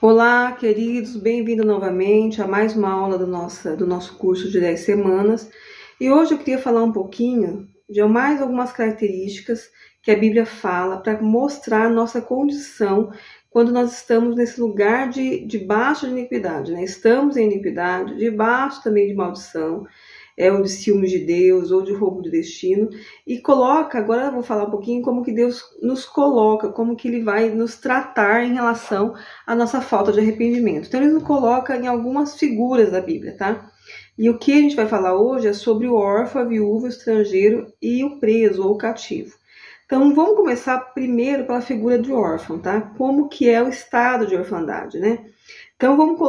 Olá, queridos, bem-vindo novamente a mais uma aula do nosso curso de 10 semanas. E hoje eu queria falar um pouquinho de mais algumas características que a Bíblia fala para mostrar nossa condição quando nós estamos nesse lugar debaixo de iniquidade, né? Estamos em iniquidade, debaixo também de maldição, ou de ciúmes de Deus, ou de roubo de destino, e coloca, agora eu vou falar um pouquinho como que Deus nos coloca, como que Ele vai nos tratar em relação à nossa falta de arrependimento. Então Ele nos coloca em algumas figuras da Bíblia, tá? E o que a gente vai falar hoje é sobre o órfão, a viúva, o estrangeiro e o preso ou o cativo. Então vamos começar primeiro pela figura do órfão, tá? Como que é o estado de orfandade, né? Então vamos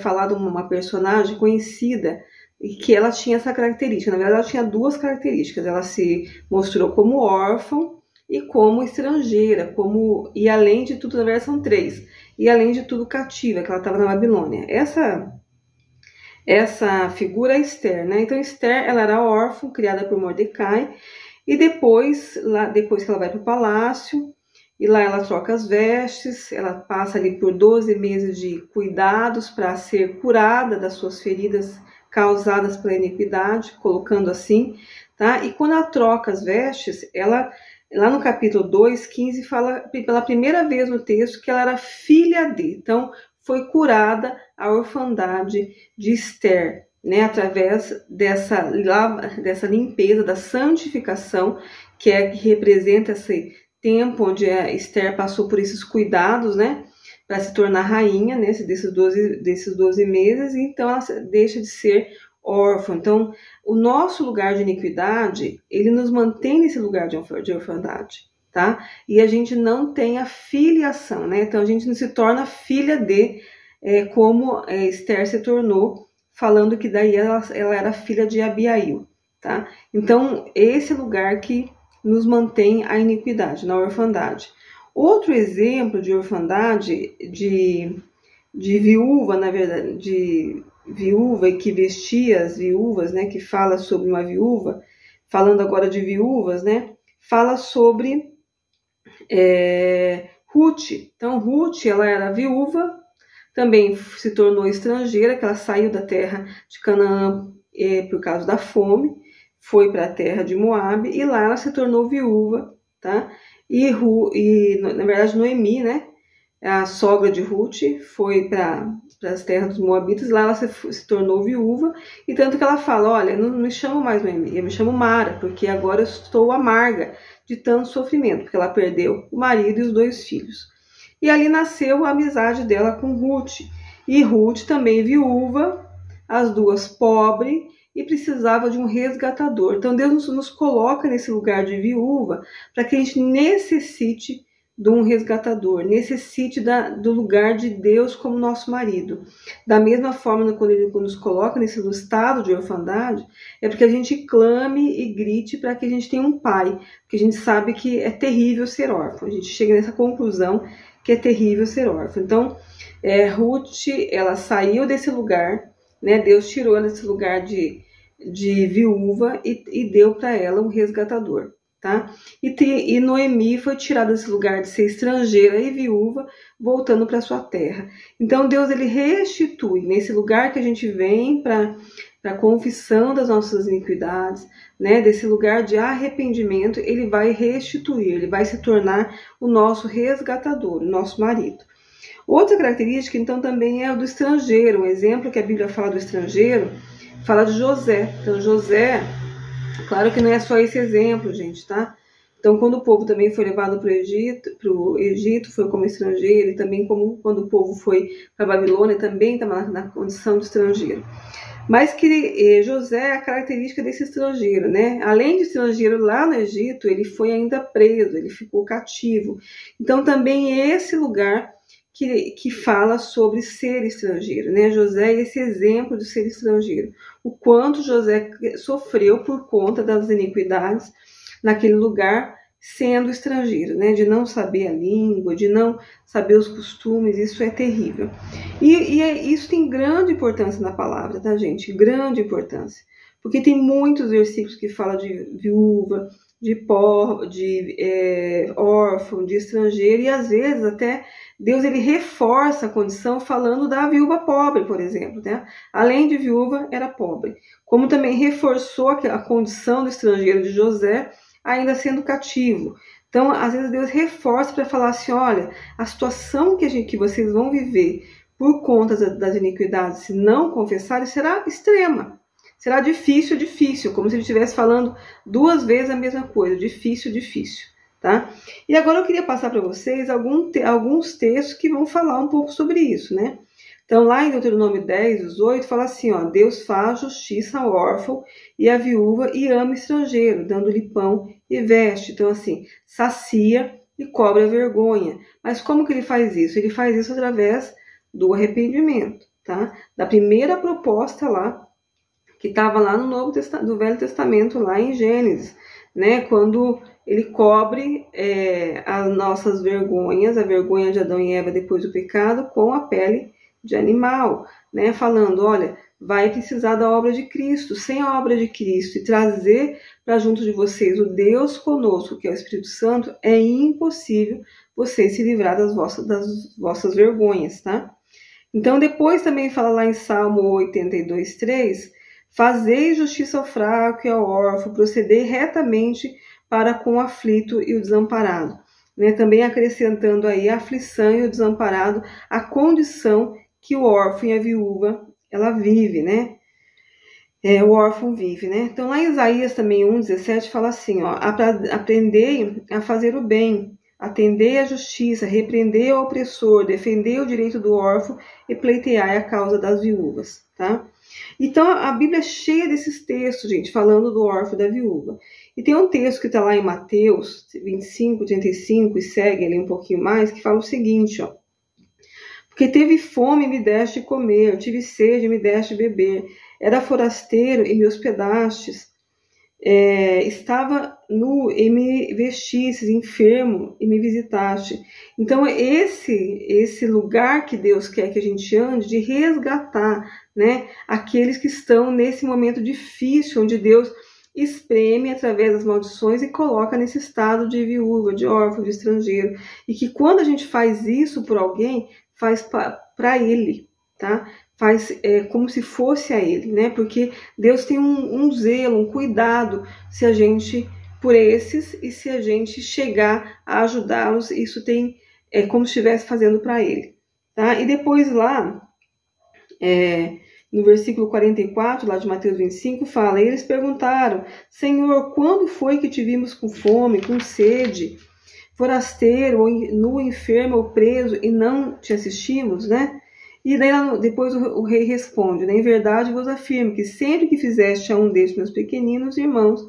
falar de uma personagem conhecida e que ela tinha essa característica. Na verdade, ela tinha duas características. Ela se mostrou como órfã e como estrangeira, e além de tudo, na verdade são três, e além de tudo cativa, que ela estava na Babilônia. Essa figura é Esther, né? Então Esther, ela era órfã, criada por Mordecai, e depois que ela vai para o palácio, e lá ela troca as vestes, ela passa ali por 12 meses de cuidados para ser curada das suas feridas causadas pela iniquidade, colocando assim, tá? E quando ela troca as vestes, lá no capítulo 2:15, fala pela primeira vez no texto que ela era filha de. Então, foi curada a orfandade de Esther, né? Através dessa limpeza, da santificação, que representa esse tempo onde a Esther passou por esses cuidados, né? Para se tornar rainha, né, desses 12 meses, e então ela deixa de ser órfã. Então, o nosso lugar de iniquidade, ele nos mantém nesse lugar de orfandade, tá? E a gente não tem a filiação, né? Então, a gente não se torna filha como Esther se tornou, falando que daí ela era filha de Abiail, tá? Então, esse lugar que nos mantém a iniquidade, na orfandade. Outro exemplo de orfandade, de viúva, na verdade, de viúva e que vestia as viúvas, né, que fala sobre uma viúva, falando agora de viúvas, né, fala sobre Ruth. Então, Ruth, ela era viúva, também se tornou estrangeira, que ela saiu da terra de Canaã por causa da fome, foi para a terra de Moabe, e lá ela se tornou viúva, tá? E na verdade, Noemi, né, a sogra de Ruth, foi para as terras dos Moabitas, lá ela se tornou viúva, e tanto que ela fala, olha, não me chamo mais Noemi, eu me chamo Mara, porque agora eu estou amarga de tanto sofrimento, porque ela perdeu o marido e os 2 filhos. E ali nasceu a amizade dela com Ruth, e Ruth também viúva, as duas pobres, e precisava de um resgatador. Então Deus nos coloca nesse lugar de viúva para que a gente necessite de um resgatador, necessite do lugar de Deus como nosso marido. Da mesma forma, quando Ele nos coloca nesse estado de orfandade, é porque a gente clame e grite para que a gente tenha um pai, porque a gente sabe que é terrível ser órfão. A gente chega nessa conclusão que é terrível ser órfão. Então, Ruth, ela saiu desse lugar, né? Deus tirou ela desse lugar de viúva e deu para ela um resgatador, tá? E Noemi foi tirada desse lugar de ser estrangeira e viúva, voltando para sua terra. Então Deus, ele restitui nesse lugar que a gente vem para a confissão das nossas iniquidades, né? Desse lugar de arrependimento, ele vai restituir, ele vai se tornar o nosso resgatador, o nosso marido. Outra característica, então, também é a do estrangeiro. Um exemplo que a Bíblia fala do estrangeiro, fala de José. Então, José, claro que não é só esse exemplo, gente, tá? Então, quando o povo também foi levado para o Egito, foi como estrangeiro, e também quando o povo foi para a Babilônia, também estava na condição de estrangeiro. Mas que José é a característica desse estrangeiro, né? Além de estrangeiro lá no Egito, ele foi ainda preso, ele ficou cativo. Então, também é esse lugar que fala sobre ser estrangeiro, né? José é esse exemplo de ser estrangeiro. O quanto José sofreu por conta das iniquidades naquele lugar, sendo estrangeiro, né? De não saber a língua, de não saber os costumes, isso é terrível. E isso tem grande importância na palavra, tá, gente? Grande importância. Porque tem muitos versículos que falam de viúva, órfão, de estrangeiro, e às vezes até Deus ele reforça a condição falando da viúva pobre, por exemplo, né? Além de viúva, era pobre. Como também reforçou a condição do estrangeiro de José, ainda sendo cativo. Então, às vezes Deus reforça para falar assim, olha, a situação que vocês vão viver por conta das iniquidades, se não confessarem, será extrema. Será difícil, difícil, como se ele estivesse falando duas vezes a mesma coisa, difícil, difícil, tá? E agora eu queria passar para vocês alguns textos que vão falar um pouco sobre isso, né? Então, lá em Deuteronômio 10, 18, fala assim, ó, Deus faz justiça ao órfão e à viúva e ama o estrangeiro, dando-lhe pão e veste. Então, assim, sacia e cobre a vergonha. Mas como que ele faz isso? Ele faz isso através do arrependimento, tá? Da primeira proposta lá, que estava lá no Velho Testamento, lá em Gênesis, né? Quando ele cobre as nossas vergonhas, a vergonha de Adão e Eva depois do pecado, com a pele de animal, né? Falando, olha, vai precisar da obra de Cristo. Sem a obra de Cristo e trazer para junto de vocês o Deus conosco, que é o Espírito Santo, é impossível vocês se livrar das vossas vergonhas, tá? Então, depois também fala lá em Salmo 82:3, fazei justiça ao fraco e ao órfão, procedei retamente para com o aflito e o desamparado. Né? Também acrescentando aí a aflição e o desamparado, a condição que o órfão e a viúva, ela vive, né? O órfão vive, né? Então, lá em Isaías também 1:17 fala assim, ó, aprendei a fazer o bem, atendei à justiça, repreendei ao opressor, defendei o direito do órfão e pleiteai a causa das viúvas, tá? Então, a Bíblia é cheia desses textos, gente, falando do órfão e da viúva. E tem um texto que está lá em Mateus 25:35 e segue ali um pouquinho mais, que fala o seguinte, ó. Porque teve fome e me deste comer, tive sede e me deste beber, era forasteiro e me hospedastes, estava nu e me vestistes, enfermo e me visitaste. Então, esse lugar que Deus quer que a gente ande, de resgatar, né, aqueles que estão nesse momento difícil, onde Deus espreme através das maldições e coloca nesse estado de viúva, de órfão, de estrangeiro. E que quando a gente faz isso por alguém, faz para ele, tá? Faz como se fosse a ele, né? Porque Deus tem um zelo, um cuidado se a gente por esses, e se a gente chegar a ajudá-los, isso tem como se estivesse fazendo para ele, tá? E depois lá no versículo 44, lá de Mateus 25, fala, e eles perguntaram, Senhor, quando foi que te vimos com fome, com sede, forasteiro, ou nu, enfermo, ou preso, e não te assistimos, né? E daí depois o rei responde, né? Em verdade vos afirmo que sempre que fizeste a um destes meus pequeninos irmãos,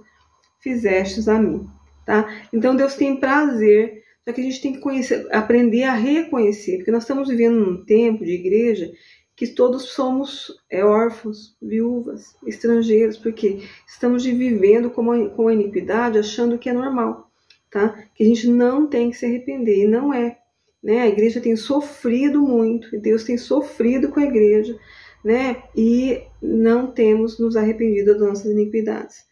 fizestes a mim, tá? Então Deus tem prazer, só que a gente tem que conhecer, aprender a reconhecer, porque nós estamos vivendo num tempo de igreja que todos somos órfãos, viúvas, estrangeiros, porque estamos vivendo com a iniquidade, achando que é normal, tá? Que a gente não tem que se arrepender, e não é. Né? A igreja tem sofrido muito, e Deus tem sofrido com a igreja, né? E não temos nos arrependido das nossas iniquidades.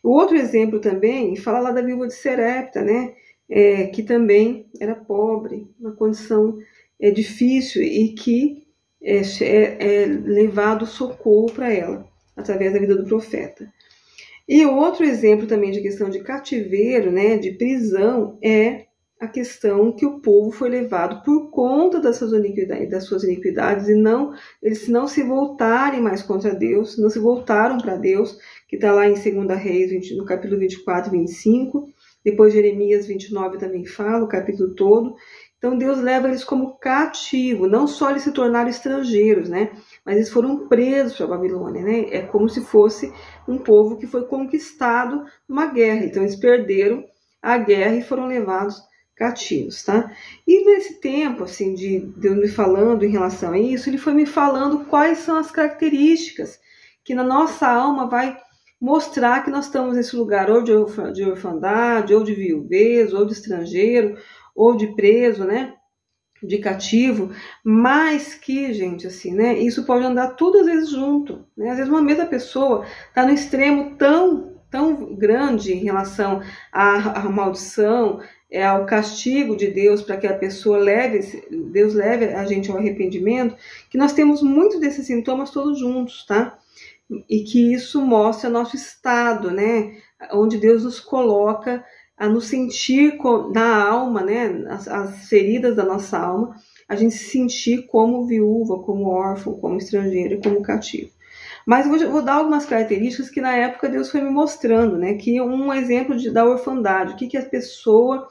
O outro exemplo também, fala lá da viúva de Serepta, né? Que também era pobre, uma condição difícil, e que é levado socorro para ela, através da vida do profeta. E outro exemplo também de questão de cativeiro, né, de prisão, é a questão que o povo foi levado por conta das suas iniquidades, e eles não se voltarem mais contra Deus, não se voltaram para Deus, que está lá em 2 Reis, no capítulo 24 e 25, depois Jeremias 29 também fala, o capítulo todo. Então Deus leva eles como cativo, não só eles se tornaram estrangeiros, né? Mas eles foram presos para a Babilônia, né? É como se fosse um povo que foi conquistado numa guerra. Então eles perderam a guerra e foram levados cativos, tá? E nesse tempo, assim, de Deus me falando em relação a isso, ele foi me falando quais são as características que na nossa alma vai mostrar que nós estamos nesse lugar, ou de orfandade, ou de viuvez, ou de estrangeiro, ou de preso, né, de cativo, mas que, gente, assim, né, isso pode andar tudo às vezes junto, né, às vezes uma mesma pessoa está no extremo tão tão grande em relação à maldição, ao castigo de Deus para que a pessoa Deus leve a gente ao arrependimento, que nós temos muitos desses sintomas todos juntos, tá? E que isso mostra nosso estado, né? Onde Deus nos coloca a nos sentir na alma, né? As feridas da nossa alma, a gente se sentir como viúva, como órfão, como estrangeiro, como cativo. Mas vou dar algumas características que na época Deus foi me mostrando, né? Que um exemplo da orfandade, o que a pessoa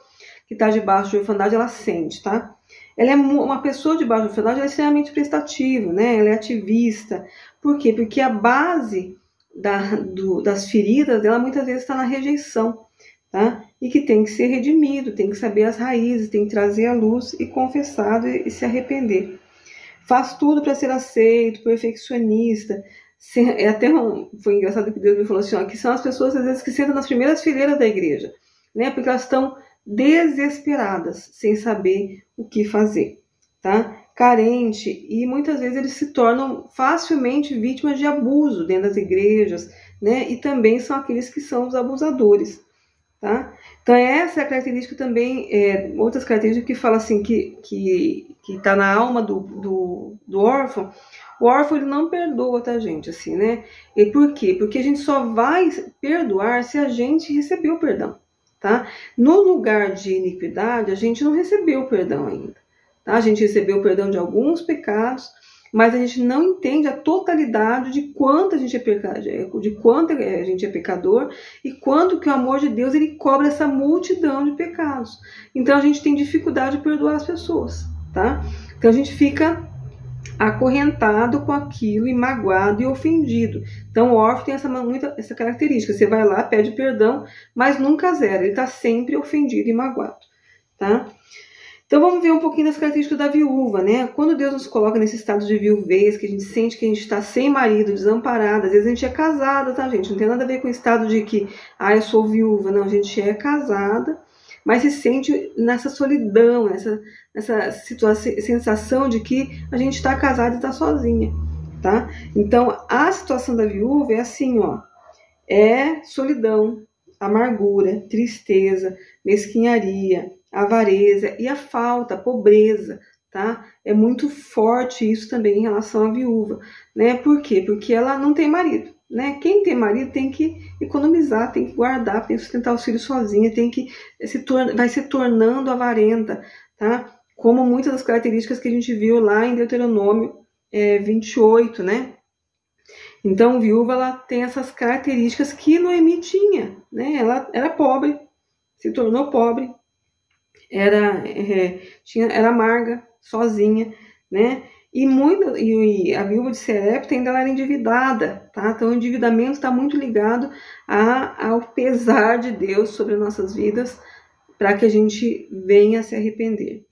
que está debaixo de orfandade ela sente, tá? Ela é uma pessoa debaixo de orfandade, ela é extremamente prestativa, né? Ela é ativista. Por quê? Porque a base das feridas dela muitas vezes está na rejeição, tá? E que tem que ser redimido, tem que saber as raízes, tem que trazer à luz e confessado e se arrepender. Faz tudo para ser aceito, perfeccionista. Foi engraçado que Deus me falou assim, ó, que são as pessoas às vezes que sentam nas primeiras fileiras da igreja, né? Porque elas estão desesperadas, sem saber o que fazer, tá? Carente, e muitas vezes eles se tornam facilmente vítimas de abuso dentro das igrejas, né? E também são aqueles que são os abusadores, tá? Então essa é a característica também, outras características que fala assim, que tá na alma do órfão. O órfão ele não perdoa, tá, gente? Assim, né? E por quê? Porque a gente só vai perdoar se a gente receber o perdão, tá? No lugar de iniquidade, a gente não recebeu o perdão ainda, tá? A gente recebeu o perdão de alguns pecados, mas a gente não entende a totalidade de quanto a gente é pecador e quanto que o amor de Deus ele cobra essa multidão de pecados. Então a gente tem dificuldade de perdoar as pessoas, tá? Então a gente fica acorrentado com aquilo e magoado e ofendido. Então o órfão tem essa característica. Você vai lá, pede perdão, mas nunca zera. Ele está sempre ofendido e magoado, tá? Então vamos ver um pouquinho das características da viúva, né? Quando Deus nos coloca nesse estado de viuvez, que a gente sente que a gente está sem marido, desamparada, às vezes a gente é casada, tá, gente? Não tem nada a ver com o estado de que, eu sou viúva. Não, a gente é casada, mas se sente nessa solidão, nessa sensação de que a gente está casada e está sozinha, tá? Então, a situação da viúva é assim, ó, é solidão, amargura, tristeza, mesquinharia, avareza e a falta, a pobreza, tá? É muito forte isso também em relação à viúva, né? Por quê? Porque ela não tem marido, né? Quem tem marido tem que economizar, tem que guardar, tem que sustentar os filhos sozinha, vai se tornando avarenta, tá? Como muitas das características que a gente viu lá em Deuteronômio 28, né? Então, viúva, ela tem essas características que Noemi tinha, né? Ela era pobre, se tornou pobre, era amarga, sozinha, né? E a viúva de Serepta ainda era endividada, tá? Então o endividamento está muito ligado ao pesar de Deus sobre nossas vidas, para que a gente venha a se arrepender.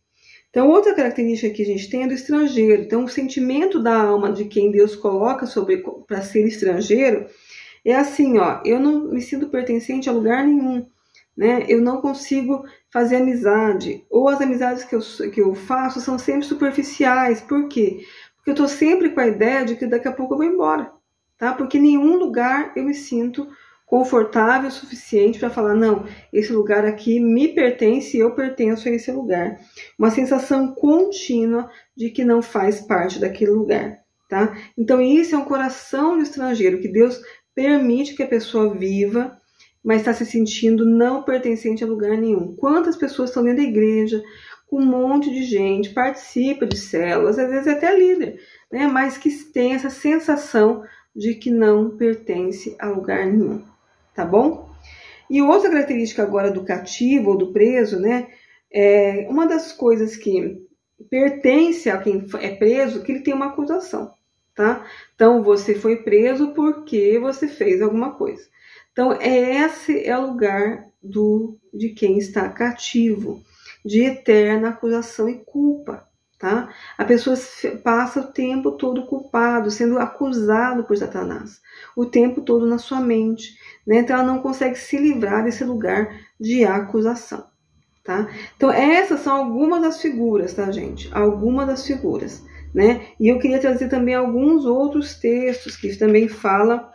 Então outra característica que a gente tem é do estrangeiro. Então o sentimento da alma de quem Deus coloca para ser estrangeiro é assim, ó, eu não me sinto pertencente a lugar nenhum, né? Eu não consigo fazer amizade, ou as amizades que eu faço são sempre superficiais. Por quê? Porque eu estou sempre com a ideia de que daqui a pouco eu vou embora, tá? Porque em nenhum lugar eu me sinto confortável o suficiente para falar, não, esse lugar aqui me pertence e eu pertenço a esse lugar. Uma sensação contínua de que não faz parte daquele lugar, tá? Então isso é um coração do estrangeiro, que Deus permite que a pessoa viva, mas está se sentindo não pertencente a lugar nenhum. Quantas pessoas estão dentro da igreja, com um monte de gente, participa de células, às vezes até líder, né? Mas que tem essa sensação de que não pertence a lugar nenhum, tá bom? E outra característica agora do cativo ou do preso, né? Uma das coisas que pertence a quem é preso, que ele tem uma acusação, tá? Então você foi preso porque você fez alguma coisa. Então, esse é o lugar de quem está cativo, de eterna acusação e culpa, tá? A pessoa passa o tempo todo culpado, sendo acusado por Satanás, o tempo todo na sua mente, né? Então, ela não consegue se livrar desse lugar de acusação, tá? Então, essas são algumas das figuras, tá, gente? Algumas das figuras, né? E eu queria trazer também alguns outros textos que também falam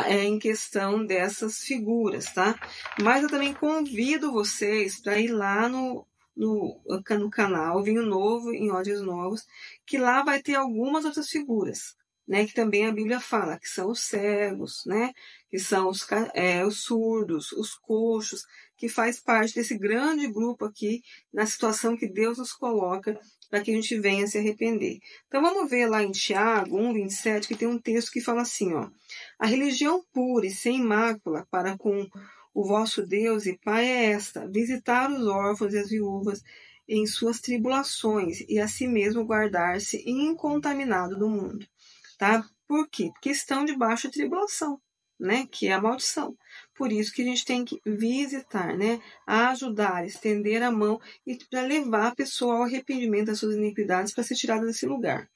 em questão dessas figuras, tá? Mas eu também convido vocês para ir lá no canal Vinho Novo em Ódios Novos, que lá vai ter algumas outras figuras, né? Que também a Bíblia fala, que são os cegos, né? Que são os surdos, os coxos, que faz parte desse grande grupo aqui, na situação que Deus nos coloca para que a gente venha se arrepender. Então vamos ver lá em Tiago 1:27, que tem um texto que fala assim, ó: a religião pura e sem mácula para com o vosso Deus e Pai é esta: visitar os órfãos e as viúvas em suas tribulações e a si mesmo guardar-se incontaminado do mundo. Tá? Por quê? Porque estão debaixo de tribulação, né? Que é a maldição. Por isso que a gente tem que visitar, né? Ajudar, estender a mão e para levar a pessoa ao arrependimento das suas iniquidades para ser tirada desse lugar.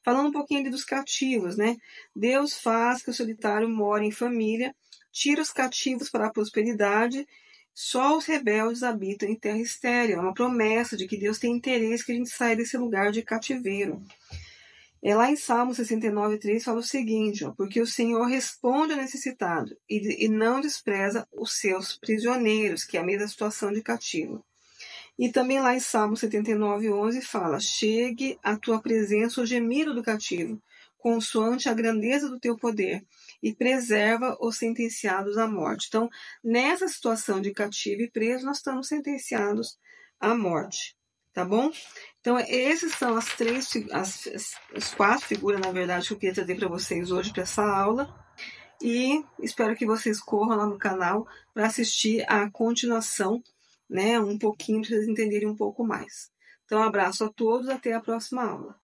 Falando um pouquinho ali dos cativos, né? Deus faz que o solitário more em família, tira os cativos para a prosperidade, só os rebeldes habitam em terra estéril. É uma promessa de que Deus tem interesse que a gente saia desse lugar de cativeiro. Lá em Salmo 69:3 fala o seguinte, ó: porque o Senhor responde ao necessitado e não despreza os seus prisioneiros, que é a mesma situação de cativo. E também lá em Salmo 79:11 fala: chegue à tua presença o gemido do cativo, consoante a grandeza do teu poder, e preserva os sentenciados à morte. Então, nessa situação de cativo e preso, nós estamos sentenciados à morte. Tá bom? Então, essas são as 4 figuras, na verdade, que eu queria trazer para vocês hoje para essa aula. E espero que vocês corram lá no canal para assistir a continuação, né? Um pouquinho, para vocês entenderem um pouco mais. Então, um abraço a todos, até a próxima aula.